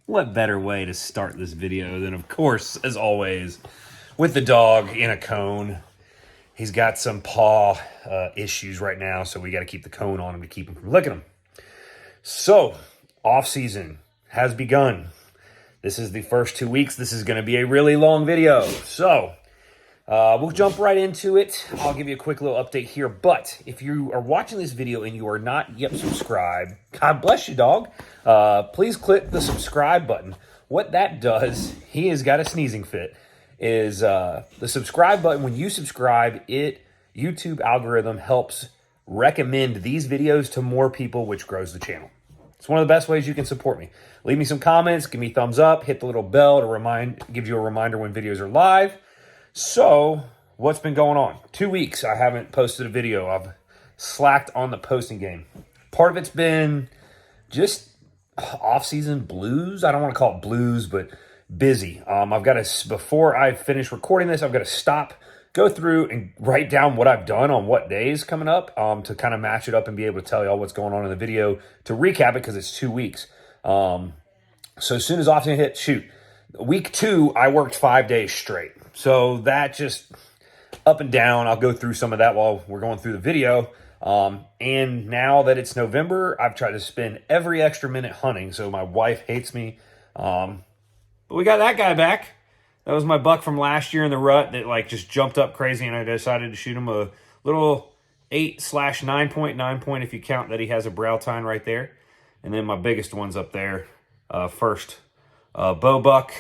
What better way to start this video than, of course, as always, with the dog in a cone. He's got some paw issues right now, so we got to keep the cone on him to keep him from licking him. So, off season has begun. This is the first 2 weeks. This is going to be a really long video. So, we'll jump right into it. I'll give you a quick little update here. But if you are watching this video and you are not yet subscribed, God bless you, dog. Please click the subscribe button. What that does, he has got a sneezing fit, is the subscribe button. When you subscribe, YouTube algorithm helps recommend these videos to more people, which grows the channel. It's one of the best ways you can support me. Leave me some comments, give me thumbs up, hit the little bell to give you a reminder when videos are live. So, what's been going on? 2 weeks I haven't posted a video. I've slacked on the posting game. Part of it's been just off-season blues. I don't want to call it blues, but busy. I've got to, before I finish recording this, I've got to stop, go through and write down what I've done on what days coming up to kind of match it up and be able to tell y'all what's going on in the video to recap it because it's 2 weeks. So as soon as off-season hit, shoot. Week 2, I worked 5 days straight. So that just up and down. I'll go through some of that while we're going through the video. And now that it's November, I've tried to spend every extra minute hunting. So my wife hates me. But we got that guy back. That was my buck from last year in the rut that like just jumped up crazy, and I decided to shoot him a little 8/9 point if you count that he has a brow tine right there. And then my biggest one's up there, first bow buck.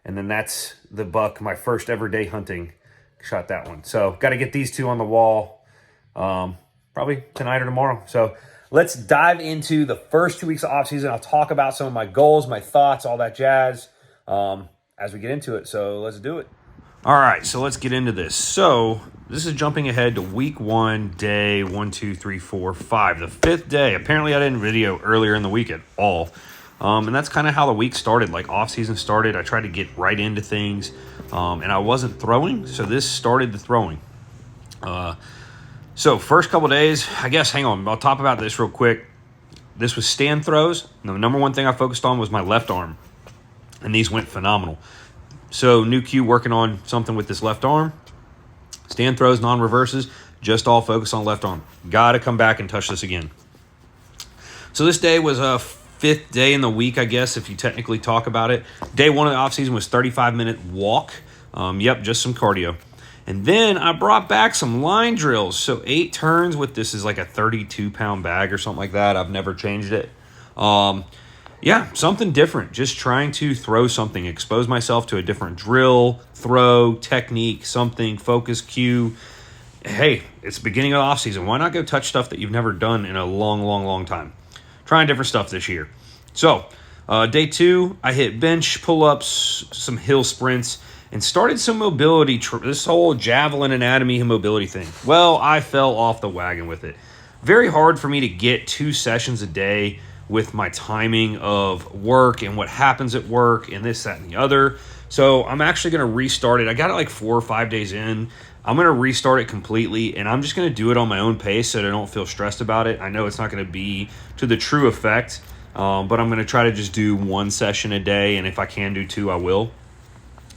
And then that's the buck, my first ever day hunting, shot that one. So got to get these two on the wall probably tonight or tomorrow. So let's dive into the first 2 weeks of off season. I'll talk about some of my goals, my thoughts, all that jazz as we get into it. So let's do it. All right, so let's get into this. So this is jumping ahead to week 1, day 1, 2, 3, 4, 5, the 5th day. Apparently I didn't video earlier in the week at all. And that's kind of how the week started, like off-season started. I tried to get right into things, and I wasn't throwing, so this started the throwing. So first couple days, I guess, hang on, I'll talk about this real quick. This was stand throws. The number one thing I focused on was my left arm, and these went phenomenal. So new Q working on something with this left arm. Stand throws, non-reverses, just all focus on left arm. Got to come back and touch this again. So this day was a 5th day in the week, I guess, if you technically talk about it. Day 1 of the offseason was 35-minute walk. Just some cardio. And then I brought back some line drills. So 8 turns with this is like a 32-pound bag or something like that. I've never changed it. Something different. Just trying to throw something, expose myself to a different drill, throw, technique, something, focus, cue. Hey, it's the beginning of the offseason. Why not go touch stuff that you've never done in a long, long, long time? Trying different stuff this year. So, day 2, I hit bench, pull-ups, some hill sprints, and started some mobility, this whole javelin anatomy mobility thing. Well, I fell off the wagon with it. Very hard for me to get 2 sessions a day with my timing of work and what happens at work and this, that, and the other. So I'm actually going to restart it. I got it like 4 or 5 days in. I'm going to restart it completely, and I'm just going to do it on my own pace so that I don't feel stressed about it. I know it's not going to be to the true effect, but I'm going to try to just do 1 session a day, and if I can do 2, I will,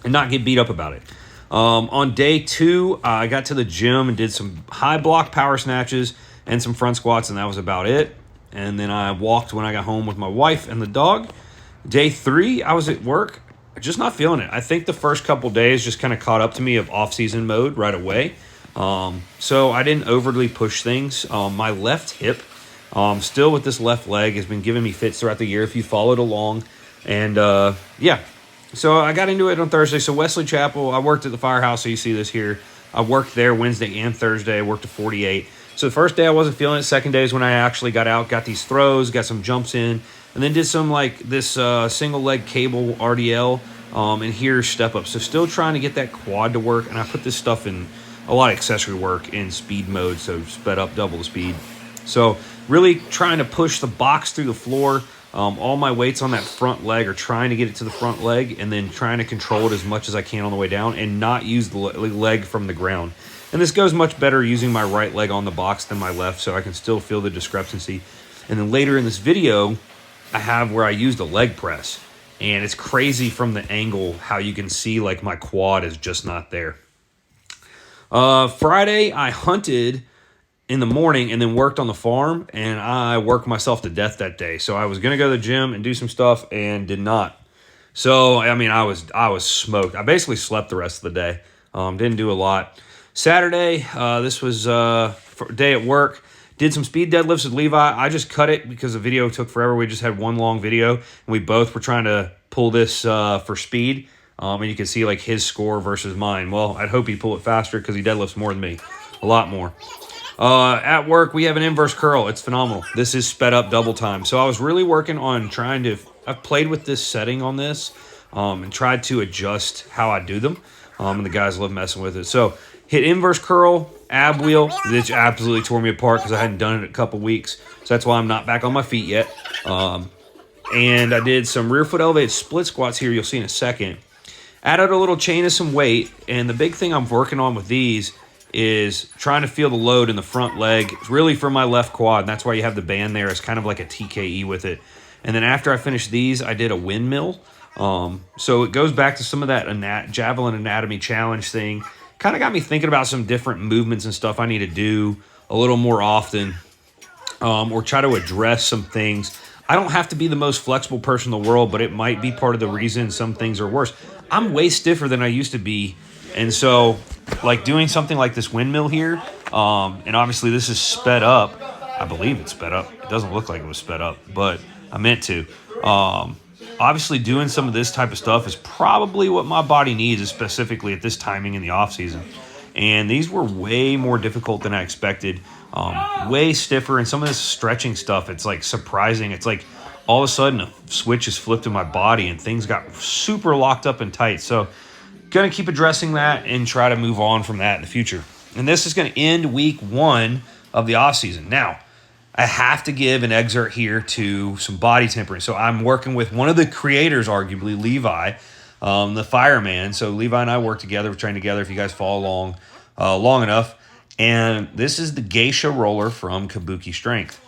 and not get beat up about it. On day 2, I got to the gym and did some high block power snatches and some front squats, and that was about it. And then I walked when I got home with my wife and the dog. Day 3, I was at work. Just not feeling it. I think the first couple days just kind of caught up to me of off-season mode right away. So I didn't overly push things. My left hip, still with this left leg, has been giving me fits throughout the year if you followed along. And so I got into it on Thursday. So Wesley Chapel, I worked at the firehouse, so you see this here. I worked there Wednesday and Thursday. I worked a 48. So the first day I wasn't feeling it. Second day is when I actually got out, got these throws, got some jumps in, and then did some like this single leg cable RDL and here step up. So still trying to get that quad to work, and I put this stuff in a lot of accessory work in speed mode, so sped up double the speed. So really trying to push the box through the floor. All my weight's on that front leg, or trying to get it to the front leg, and then trying to control it as much as I can on the way down and not use the leg from the ground. And this goes much better using my right leg on the box than my left, so I can still feel the discrepancy. And then later in this video, I have where I used a leg press. And it's crazy from the angle how you can see like my quad is just not there. Friday, I hunted in the morning and then worked on the farm, and I worked myself to death that day. So I was going to go to the gym and do some stuff and did not. So, I mean, I was smoked. I basically slept the rest of the day. Didn't do a lot. Saturday, this was day at work. Did some speed deadlifts with Levi. I just cut it because the video took forever. We just had one long video, and we both were trying to pull this for speed. And you can see like his score versus mine. Well, I'd hope he'd pull it faster because he deadlifts more than me, a lot more. At work, we have an inverse curl. It's phenomenal. This is sped up double time. So I was really working on trying to, I've played with this setting on this and tried to adjust how I do them. And the guys love messing with it. So hit inverse curl, ab wheel, which absolutely tore me apart because I hadn't done it in a couple weeks. So that's why I'm not back on my feet yet. And I did some rear foot elevated split squats here. You'll see in a second. Added a little chain of some weight. And the big thing I'm working on with these is trying to feel the load in the front leg. It's really for my left quad, and that's why you have the band there. It's kind of like a TKE with it. And then after I finished these, I did a windmill. So it goes back to some of that javelin anatomy challenge thing. Kind of got me thinking about some different movements and stuff I need to do a little more often, or try to address some things. I don't have to be the most flexible person in the world, but it might be part of the reason some things are worse. I'm way stiffer than I used to be. And so, like doing something like this windmill here, and obviously this is sped up. I believe it's sped up. It doesn't look like it was sped up, but I meant to. Obviously doing some of this type of stuff is probably what my body needs, specifically at this timing in the off season. And these were way more difficult than I expected, way stiffer. And some of this stretching stuff, it's like surprising. It's like all of a sudden a switch is flipped in my body and things got super locked up and tight. So going to keep addressing that and try to move on from that in the future. And this is going to end week 1 of the off season. Now, I have to give an excerpt here to some body tempering. So I'm working with one of the creators, arguably, Levi, the fireman. So Levi and I work together, we train together if you guys follow along long enough. And this is the Geisha roller from Kabuki Strength.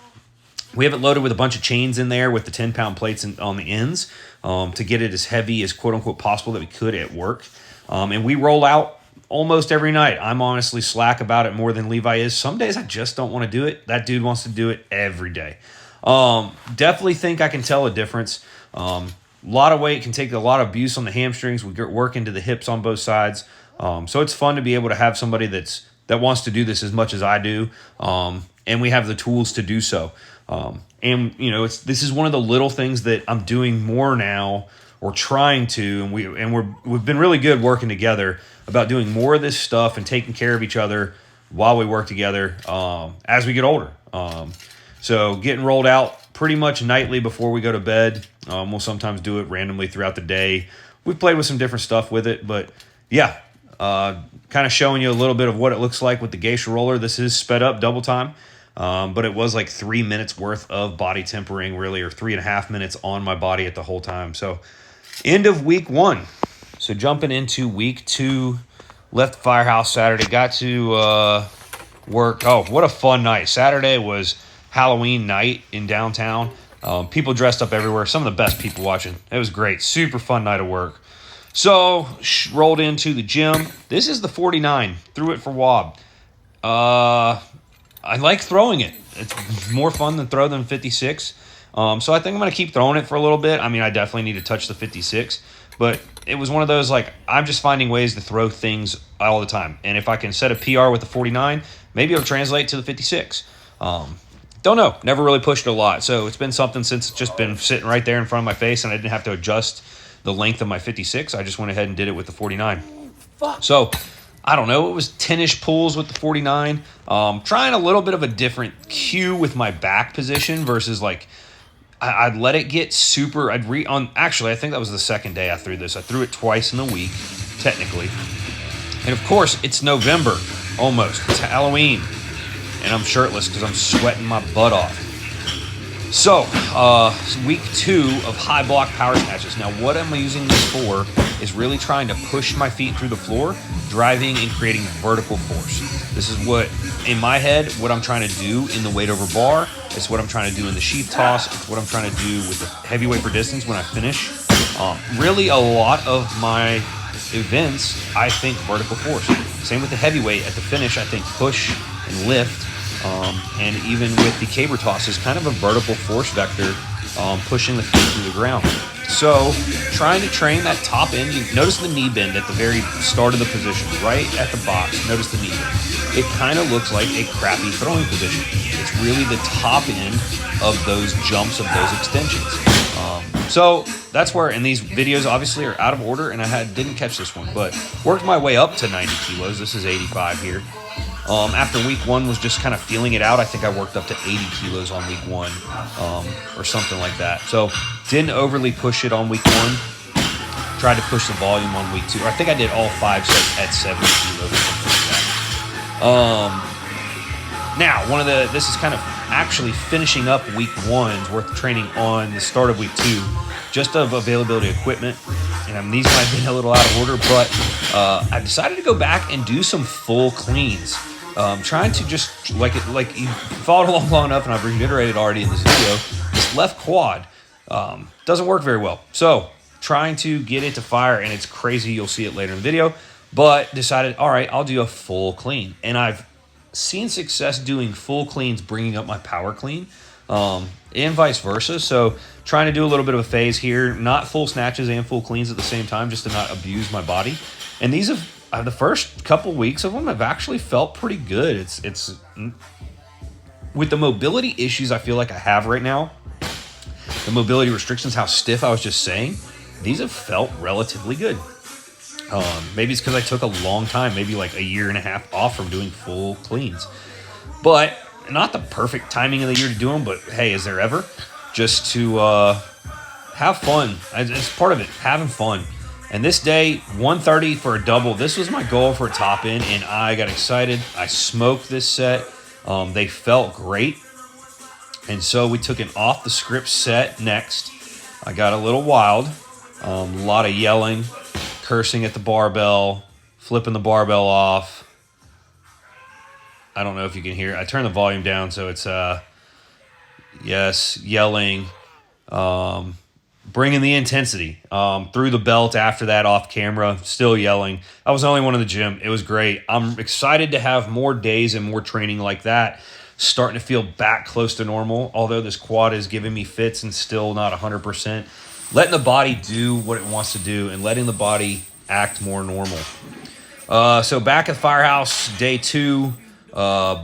We have it loaded with a bunch of chains in there with the 10-pound plates on the ends to get it as heavy as quote-unquote possible that we could at work. And we roll out almost every night. I'm honestly slack about it more than Levi is. Some days I just don't want to do it. That dude wants to do it every day. Definitely think I can tell a difference. A lot of weight can take a lot of abuse on the hamstrings. We get work into the hips on both sides. So it's fun to be able to have somebody that wants to do this as much as I do. And we have the tools to do so. And you know, this is one of the little things that I'm doing more now, or trying to, and we've been really good working together about doing more of this stuff and taking care of each other while we work together as we get older. So getting rolled out pretty much nightly before we go to bed. We'll sometimes do it randomly throughout the day. We've played with some different stuff with it, but yeah, kind of showing you a little bit of what it looks like with the Geisha roller. This is sped up double time. But it was like 3 minutes worth of body tempering, really, or 3.5 minutes on my body at the whole time. So end of week 1. So jumping into week 2, left the firehouse Saturday, got to work. Oh, what a fun night. Saturday was Halloween night in downtown. People dressed up everywhere. Some of the best people watching. It was great. Super fun night of work. So rolled into the gym. This is the 49. Threw it for Wob. I like throwing it. It's more fun to throw than 56. So I think I'm going to keep throwing it for a little bit. I mean, I definitely need to touch the 56. But it was one of those, like, I'm just finding ways to throw things all the time. And if I can set a PR with the 49, maybe it'll translate to the 56. Don't know. Never really pushed it a lot. So it's been something since it's just been sitting right there in front of my face, and I didn't have to adjust the length of my 56. I just went ahead and did it with the 49. So I don't know. It was 10-ish pulls with the 49. Trying a little bit of a different cue with my back position versus, like, I'd let it get super. Actually, I think that was the second day I threw this. I threw it twice in the week, technically. And of course, it's November almost. It's Halloween. And I'm shirtless because I'm sweating my butt off. So, week 2 of high block power snatches. Now, what I'm using this for is really trying to push my feet through the floor, driving and creating vertical force. This is what, in my head, what I'm trying to do in the weight over bar. It's what I'm trying to do in the sheath toss. It's what I'm trying to do with the heavyweight for distance when I finish. Really, a lot of my events, I think vertical force. Same with the heavyweight. At the finish, I think push and lift. And even with the caber toss is kind of a vertical force vector, pushing the feet through the ground. So trying to train that top end. You notice the knee bend at the very start of the position, right at the box. Notice the knee bend. It kind of looks like a crappy throwing position. It's really the top end of those jumps, of those extensions. So that's where, and these videos obviously are out of order, and I didn't catch this one, but worked my way up to 90 kilos. This is 85 here. After week 1 was just kind of feeling it out. I think I worked up to 80 kilos on week 1, or something like that. So didn't overly push it on week 1. Tried to push the volume on week 2. I think I did all 5 sets at 70 kilos or something like that. Now, this is kind of actually finishing up week 1's worth of training on the start of week 2, just of availability of equipment. And these might be a little out of order, but I decided to go back and do some full cleans. Trying to just, like you followed along long enough, and I've reiterated already in this video, this left quad doesn't work very well. So trying to get it to fire, and it's crazy. You'll see it later in the video, but decided, all right, I'll do a full clean. And I've seen success doing full cleans, bringing up my power clean, and vice versa. So trying to do a little bit of a phase here, not full snatches and full cleans at the same time, just to not abuse my body. And these have, the first couple weeks of them have actually felt pretty good. It's with the mobility issues I feel like I have right now, the mobility restrictions, how stiff I was just saying, these have felt relatively good. Maybe it's because I took a long time, maybe like a year and a half off from doing full cleans. But not the perfect timing of the year to do them, but hey, is there ever? Just to have fun. It's part of it, having fun. And this day, 130 for a double. This was my goal for a top end, and I got excited. I smoked this set. They felt great. And so we took an off-the-script set next. I got a little wild. A lot of yelling, cursing at the barbell, flipping the barbell off. I don't know if you can hear it. I turned the volume down, so it's, yes, yelling, bringing the intensity. Through the belt after that off camera, still yelling. I was the only one in the gym. It was great. I'm excited to have more days and more training like that, starting to feel back close to normal, although this quad is giving me fits and still not 100%. Letting the body do what it wants to do and letting the body act more normal. So back at Firehouse, day 2,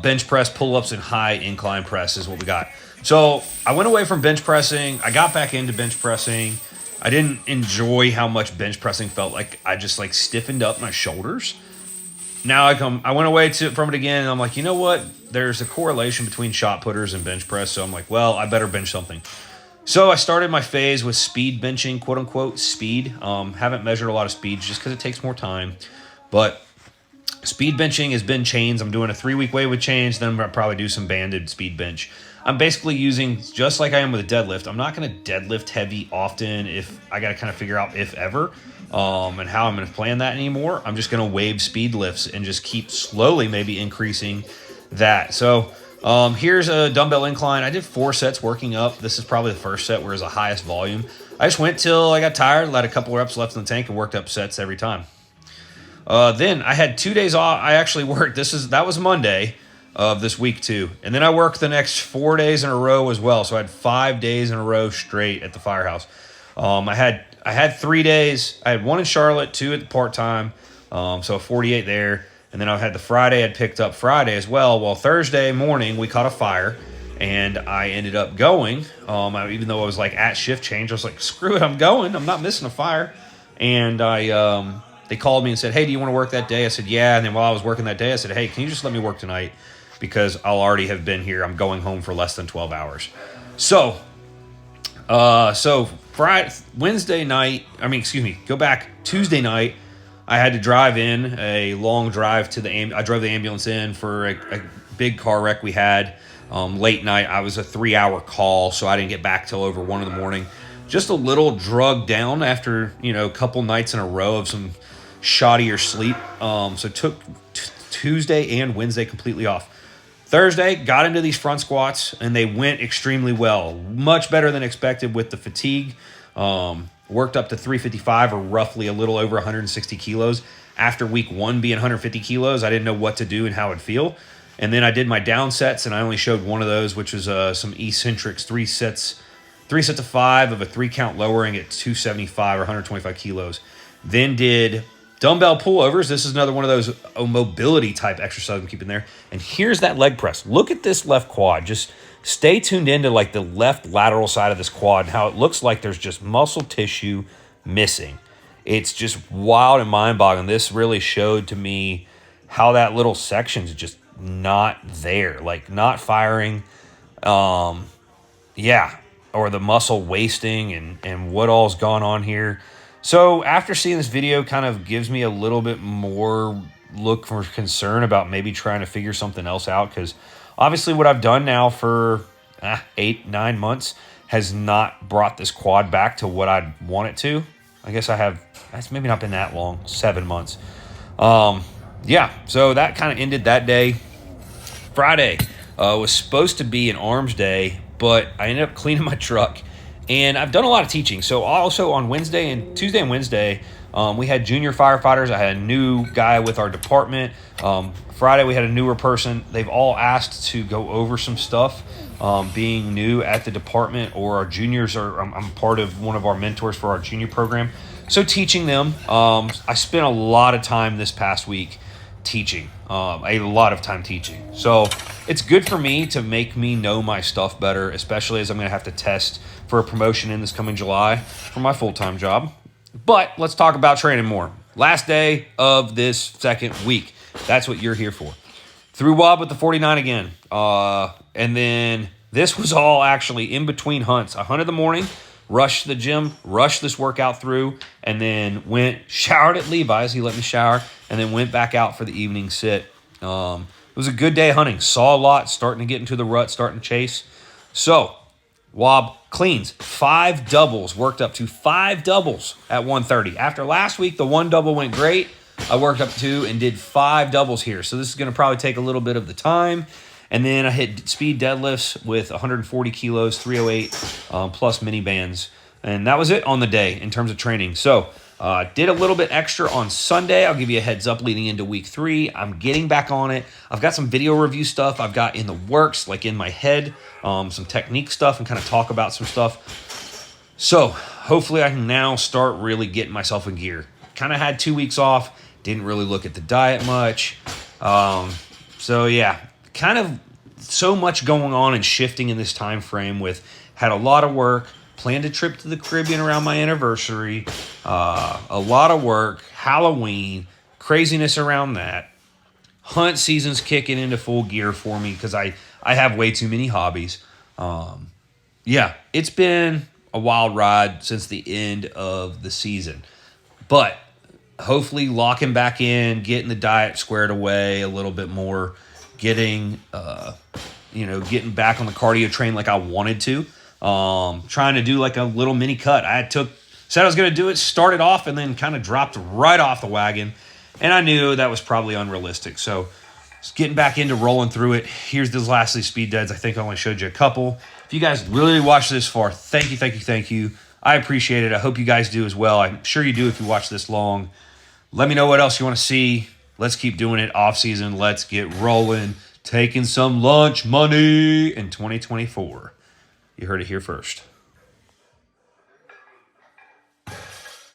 bench press, pull-ups, and high incline press is what we got. So I went away from bench pressing. I got back into bench pressing. I didn't enjoy how much bench pressing felt like. I just like stiffened up my shoulders. Now I went away from it again, and I'm like, you know what? There's a correlation between shot putters and bench press. So I'm like, well, I better bench something. So I started my phase with speed benching, quote unquote speed. Haven't measured a lot of speeds just because it takes more time. But speed benching has been chains. I'm doing a 3-week weight with chains. Then I'll probably do some banded speed bench. I'm basically using, just like I am with a deadlift, I'm not going to deadlift heavy often if I got to kind of figure out if ever and how I'm going to plan that anymore. I'm just going to wave speed lifts and just keep slowly maybe increasing that. So here's a dumbbell incline. I did 4 sets working up. This is probably the first set where it's the highest volume. I just went till I got tired, let a couple reps left in the tank, and worked up sets every time. Then I had 2 days off. I actually worked. That was Monday of this week 2. And then I worked the next 4 days in a row as well. So I had 5 days in a row straight at the Firehouse. I had 3 days. I had 1 in Charlotte, 2 at the part-time. So 48 there. And then I had the Friday. I'd picked up Friday as well. Well, Thursday morning, we caught a fire. And I ended up going. Even though I was like at shift change, I was like, screw it, I'm going. I'm not missing a fire. And they called me and said, hey, do you want to work that day? I said, yeah. And then while I was working that day, I said, hey, can you just let me work tonight? Because I'll already have been here. I'm going home for less than 12 hours. So Friday, Wednesday night, go back Tuesday night, I had to drive in a long drive to I drove the ambulance in for a big car wreck we had. late night. I was a 3-hour call, so I didn't get back till over 1 in the morning. Just a little drugged down after, a couple nights in a row of some shoddier sleep. So took Tuesday and Wednesday completely off. Thursday, got into these front squats, and they went extremely well. Much better than expected with the fatigue. Worked up to 355, or roughly a little over 160 kilos. After week 1 being 150 kilos, I didn't know what to do and how it'd feel. And then I did my down sets, and I only showed one of those, which was some eccentrics, 3 sets of 5 of a 3-count lowering at 275 or 125 kilos. Then did dumbbell pullovers. This is another one of those mobility type exercises I'm keeping there. And here's that leg press. Look at this left quad. Just stay tuned into like the left lateral side of this quad and how it looks like there's just muscle tissue missing. It's just wild and mind-boggling. This really showed to me how that little section's just not there, like not firing. Or the muscle wasting and what all's gone on here. So after seeing this video, kind of gives me a little bit more look for concern about maybe trying to figure something else out, because obviously what I've done now for 8-9 months has not brought this quad back to what I'd want it to. I guess that's maybe not been that long, 7 months. So that kind of ended that day. Friday was supposed to be an arms day, but I ended up cleaning my truck. And I've done a lot of teaching. So also on Tuesday and Wednesday, we had junior firefighters. I had a new guy with our department. Friday, we had a newer person. They've all asked to go over some stuff. Being new at the department, or our juniors, I'm part of one of our mentors for our junior program. So teaching them. I spent a lot of time this past week teaching. A lot of time teaching. So it's good for me to make me know my stuff better, especially as I'm going to have to test for a promotion in this coming July for my full-time job. But let's talk about training more. Last day of this second week. That's what you're here for. Threw Wob with the 49 again. And then this was all actually in between hunts. I hunted the morning, rushed the gym, rushed this workout through, and then showered at Levi's. He let me shower, and then went back out for the evening sit. It was a good day hunting. Saw a lot, starting to get into the rut, starting to chase. So, Wob cleans 5 doubles, worked up to 5 doubles at 130. After last week, the 1 double went great. I worked up to and did 5 doubles here. So this is going to probably take a little bit of the time. And then I hit speed deadlifts with 140 kilos, 308 plus mini bands. And that was it on the day in terms of training. So did a little bit extra on Sunday. I'll give you a heads up leading into week 3. I'm getting back on it. I've got some video review stuff I've got in the works, like in my head, some technique stuff, and kind of talk about some stuff. So hopefully I can now start really getting myself in gear. Kind of had 2 weeks off. Didn't really look at the diet much. Kind of so much going on and shifting in this time frame. Had a lot of work. Planned a trip to the Caribbean around my anniversary. A lot of work. Halloween. Craziness around that. Hunt season's kicking into full gear for me because I have way too many hobbies. It's been a wild ride since the end of the season. But hopefully locking back in, getting the diet squared away a little bit more, getting back on the cardio train like I wanted to. Trying to do like a little mini cut. Said I was going to do it, started off, and then kind of dropped right off the wagon. And I knew that was probably unrealistic. So just getting back into rolling through it. Here's those last speed deads. I think I only showed you a couple. If you guys really watched this far, thank you. I appreciate it. I hope you guys do as well. I'm sure you do if you watch this long. Let me know what else you want to see. Let's keep doing it off season. Let's get rolling. Taking some lunch money in 2024. You heard it here first.